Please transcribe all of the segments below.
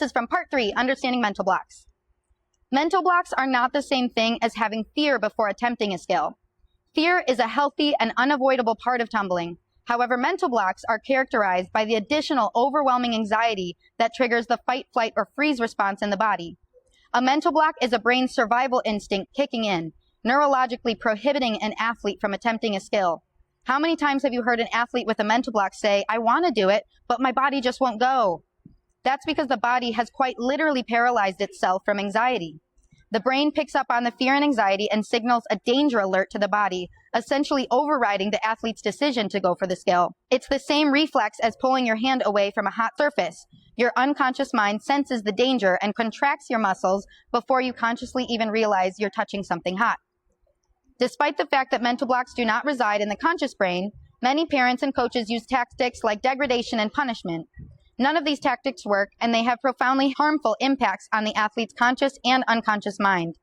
This is from part 3, Understanding Mental Blocks. Mental blocks are not the same thing as having fear before attempting a skill. Fear is a healthy and unavoidable part of tumbling. However, mental blocks are characterized by the additional overwhelming anxiety that triggers the fight, flight, or freeze response in the body. A mental block is a brain's survival instinct kicking in, neurologically prohibiting an athlete from attempting a skill. How many times have you heard an athlete with a mental block say, "I want to do it, but my body just won't go"? That's because the body has quite literally paralyzed itself from anxiety. The brain picks up on the fear and anxiety and signals a danger alert to the body, essentially overriding the athlete's decision to go for the skill. It's the same reflex as pulling your hand away from a hot surface. Your unconscious mind senses the danger and contracts your muscles before you consciously even realize you're touching something hot. Despite the fact that mental blocks do not reside in the conscious brain, many parents and coaches use tactics like degradation and punishment. None of these tactics work, and they have profoundly harmful impacts on the athlete's conscious and unconscious mind.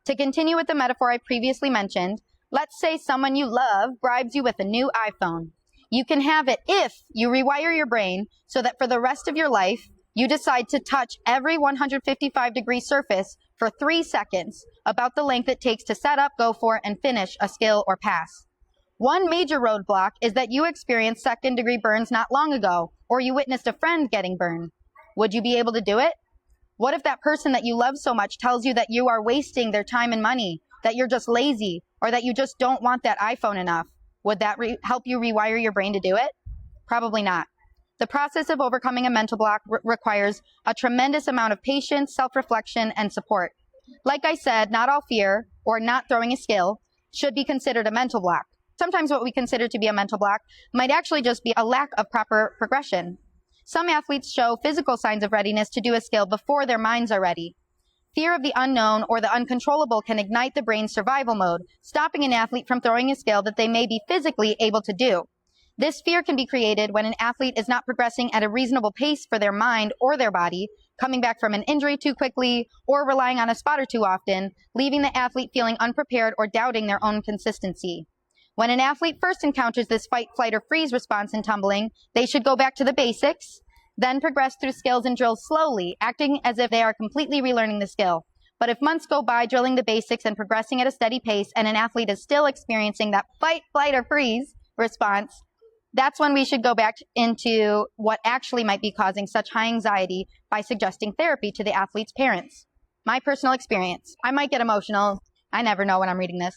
To continue with the metaphor I previously mentioned, let's say someone you love bribes you with a new iPhone. You can have it if you rewire your brain so that for the rest of your life, you decide to touch every 155-degree surface for 3 seconds, about the length it takes to set up, go for, and finish a skill or pass. One major roadblock is that you experienced second-degree burns not long ago, or you witnessed a friend getting burned. Would you be able to do it? What if that person that you love so much tells you that you are wasting their time and money, that you're just lazy, or that you just don't want that iPhone enough? Would that help you rewire your brain to do it? Probably not. The process of overcoming a mental block requires a tremendous amount of patience, self-reflection, and support. Like I said, not all fear, or not throwing a skill, should be considered a mental block. Sometimes what we consider to be a mental block might actually just be a lack of proper progression. Some athletes show physical signs of readiness to do a skill before their minds are ready. Fear of the unknown or the uncontrollable can ignite the brain's survival mode, stopping an athlete from throwing a skill that they may be physically able to do. This fear can be created when an athlete is not progressing at a reasonable pace for their mind or their body, coming back from an injury too quickly, or relying on a spotter too often, leaving the athlete feeling unprepared or doubting their own consistency. When an athlete first encounters this fight, flight, or freeze response in tumbling, they should go back to the basics, then progress through skills and drills slowly, acting as if they are completely relearning the skill. But if months go by drilling the basics and progressing at a steady pace, and an athlete is still experiencing that fight, flight, or freeze response, that's when we should go back into what actually might be causing such high anxiety by suggesting therapy to the athlete's parents. My personal experience. I might get emotional. I never know when I'm reading this.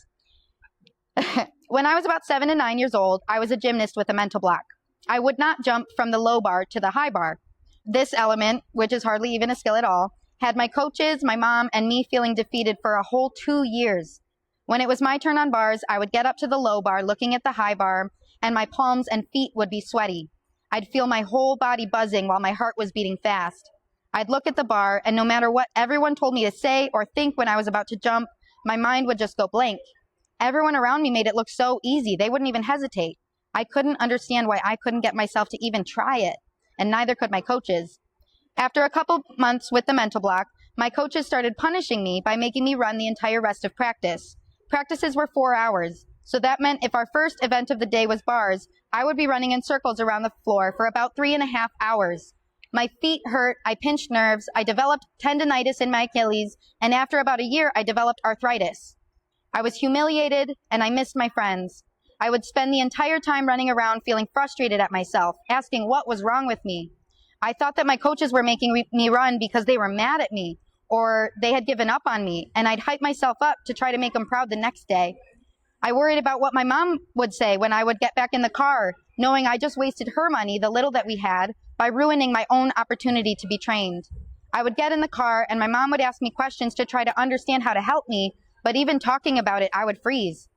When I was about 7 to 9 years old, I was a gymnast with a mental block. I would not jump from the low bar to the high bar. This element, which is hardly even a skill at all, had my coaches, my mom, and me feeling defeated for a whole 2 years. When it was my turn on bars, I would get up to the low bar looking at the high bar, and my palms and feet would be sweaty. I'd feel my whole body buzzing while my heart was beating fast. I'd look at the bar, and no matter what everyone told me to say or think when I was about to jump, my mind would just go blank. Everyone around me made it look so easy. They wouldn't even hesitate. I couldn't understand why I couldn't get myself to even try it, and neither could my coaches. After a couple months with the mental block, my coaches started punishing me by making me run the entire rest of practice. Practices were 4 hours, so that meant if our first event of the day was bars, I would be running in circles around the floor for about 3.5 hours. My feet hurt, I pinched nerves, I developed tendinitis in my Achilles, and after about a year, I developed arthritis. I was humiliated, and I missed my friends. I would spend the entire time running around feeling frustrated at myself, asking what was wrong with me. I thought that my coaches were making me run because they were mad at me, or they had given up on me, and I'd hype myself up to try to make them proud the next day. I worried about what my mom would say when I would get back in the car, knowing I just wasted her money, the little that we had, by ruining my own opportunity to be trained. I would get in the car, and my mom would ask me questions to try to understand how to help me, but even talking about it, I would freeze.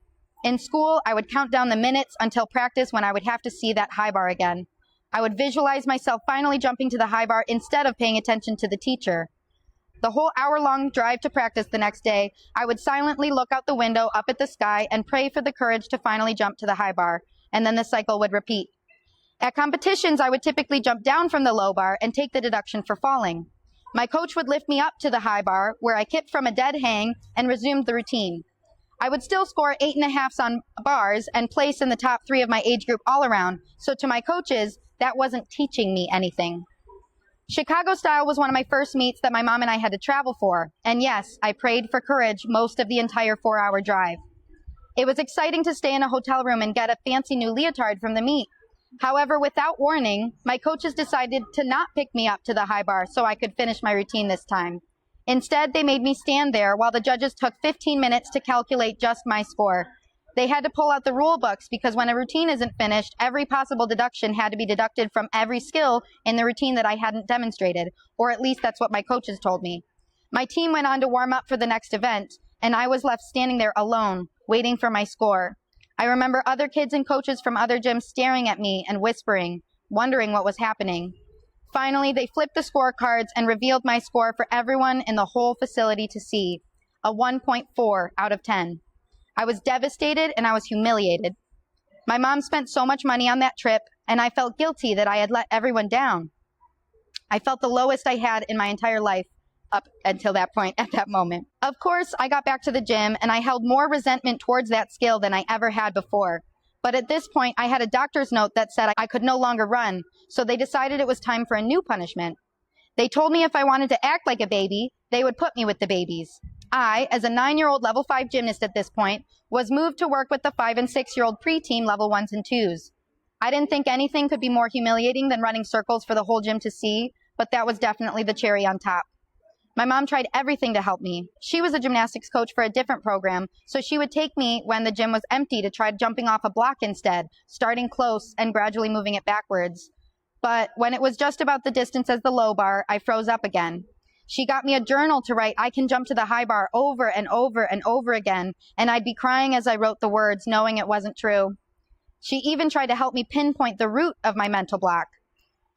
In school, I would count down the minutes until practice when I would have to see that high bar again. I would visualize myself finally jumping to the high bar instead of paying attention to the teacher. The whole hour-long drive to practice the next day, I would silently look out the window up at the sky and pray for the courage to finally jump to the high bar, and then the cycle would repeat. At competitions, I would typically jump down from the low bar and take the deduction for falling. My coach would lift me up to the high bar, where I kicked from a dead hang and resumed the routine. I would still score 8.5s on bars and place in the top 3 of my age group all around, so to my coaches, that wasn't teaching me anything. Chicago style was one of my first meets that my mom and I had to travel for, and yes, I prayed for courage most of the entire 4-hour drive. It was exciting to stay in a hotel room and get a fancy new leotard from the meet. However, without warning, my coaches decided to not pick me up to the high bar so I could finish my routine this time. Instead, they made me stand there while the judges took 15 minutes to calculate just my score. They had to pull out the rule books because when a routine isn't finished, every possible deduction had to be deducted from every skill in the routine that I hadn't demonstrated, or at least that's what my coaches told me. My team went on to warm up for the next event, and I was left standing there alone, waiting for my score. I remember other kids and coaches from other gyms staring at me and whispering, wondering what was happening. Finally, they flipped the scorecards and revealed my score for everyone in the whole facility to see, a 1.4 out of 10. I was devastated and I was humiliated. My mom spent so much money on that trip, and I felt guilty that I had let everyone down. I felt the lowest I had in my entire life up until that point, at that moment. Of course, I got back to the gym and I held more resentment towards that skill than I ever had before. But at this point, I had a doctor's note that said I could no longer run, so they decided it was time for a new punishment. They told me if I wanted to act like a baby, they would put me with the babies. I, as a 9-year-old level 5 gymnast at this point, was moved to work with the 5 and 6-year-old preteen level 1s and 2s. I didn't think anything could be more humiliating than running circles for the whole gym to see, but that was definitely the cherry on top. My mom tried everything to help me. She was a gymnastics coach for a different program, so she would take me when the gym was empty to try jumping off a block instead, starting close and gradually moving it backwards. But when it was just about the distance as the low bar, I froze up again. She got me a journal to write, "I can jump to the high bar" over and over and over again, and I'd be crying as I wrote the words, knowing it wasn't true. She even tried to help me pinpoint the root of my mental block.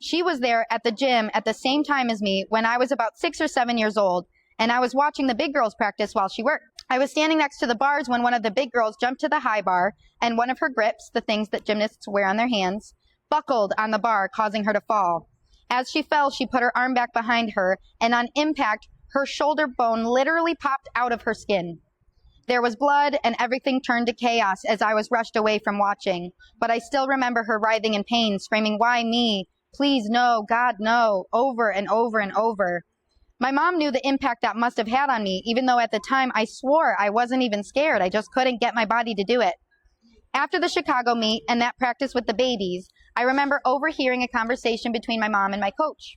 She was there at the gym at the same time as me when I was about 6 or 7 years old, and I was watching the big girls practice while she worked. I was standing next to the bars when one of the big girls jumped to the high bar, and one of her grips, the things that gymnasts wear on their hands, buckled on the bar, causing her to fall. As she fell, she put her arm back behind her, and on impact, her shoulder bone literally popped out of her skin. There was blood, and everything turned to chaos as I was rushed away from watching. But I still remember her writhing in pain, screaming, "Why me? Please, no, God, no," over and over and over. My mom knew the impact that must have had on me, even though at the time I swore I wasn't even scared. I just couldn't get my body to do it. After the Chicago meet and that practice with the babies, I remember overhearing a conversation between my mom and my coach.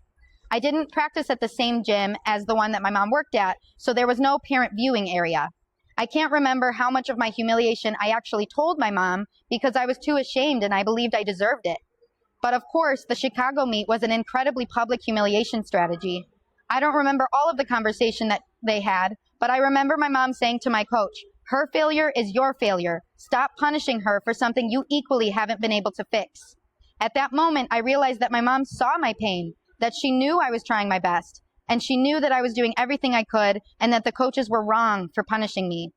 I didn't practice at the same gym as the one that my mom worked at, so there was no parent viewing area. I can't remember how much of my humiliation I actually told my mom because I was too ashamed and I believed I deserved it. But of course, the Chicago meet was an incredibly public humiliation strategy. I don't remember all of the conversation that they had, but I remember my mom saying to my coach, "Her failure is your failure. Stop punishing her for something you equally haven't been able to fix." At that moment, I realized that my mom saw my pain, that she knew I was trying my best, and she knew that I was doing everything I could and that the coaches were wrong for punishing me.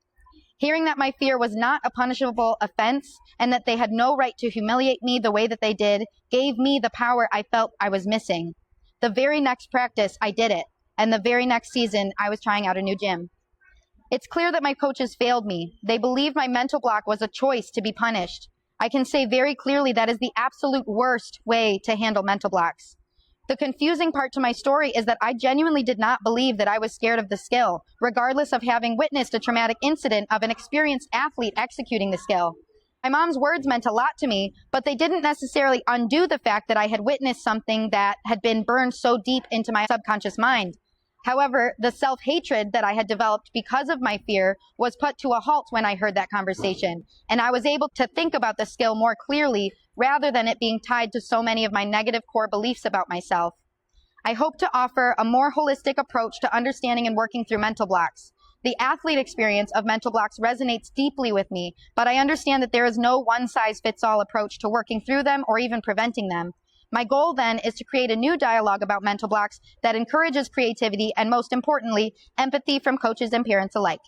Hearing that my fear was not a punishable offense and that they had no right to humiliate me the way that they did gave me the power I felt I was missing. The very next practice, I did it, and the very next season, I was trying out a new gym. It's clear that my coaches failed me. They believed my mental block was a choice to be punished. I can say very clearly that is the absolute worst way to handle mental blocks. The confusing part to my story is that I genuinely did not believe that I was scared of the skill, regardless of having witnessed a traumatic incident of an experienced athlete executing the skill. My mom's words meant a lot to me, but they didn't necessarily undo the fact that I had witnessed something that had been burned so deep into my subconscious mind. However, the self-hatred that I had developed because of my fear was put to a halt when I heard that conversation, and I was able to think about the skill more clearly rather than it being tied to so many of my negative core beliefs about myself. I hope to offer a more holistic approach to understanding and working through mental blocks. The athlete experience of mental blocks resonates deeply with me, but I understand that there is no one-size-fits-all approach to working through them or even preventing them. My goal then is to create a new dialogue about mental blocks that encourages creativity and, most importantly, empathy from coaches and parents alike.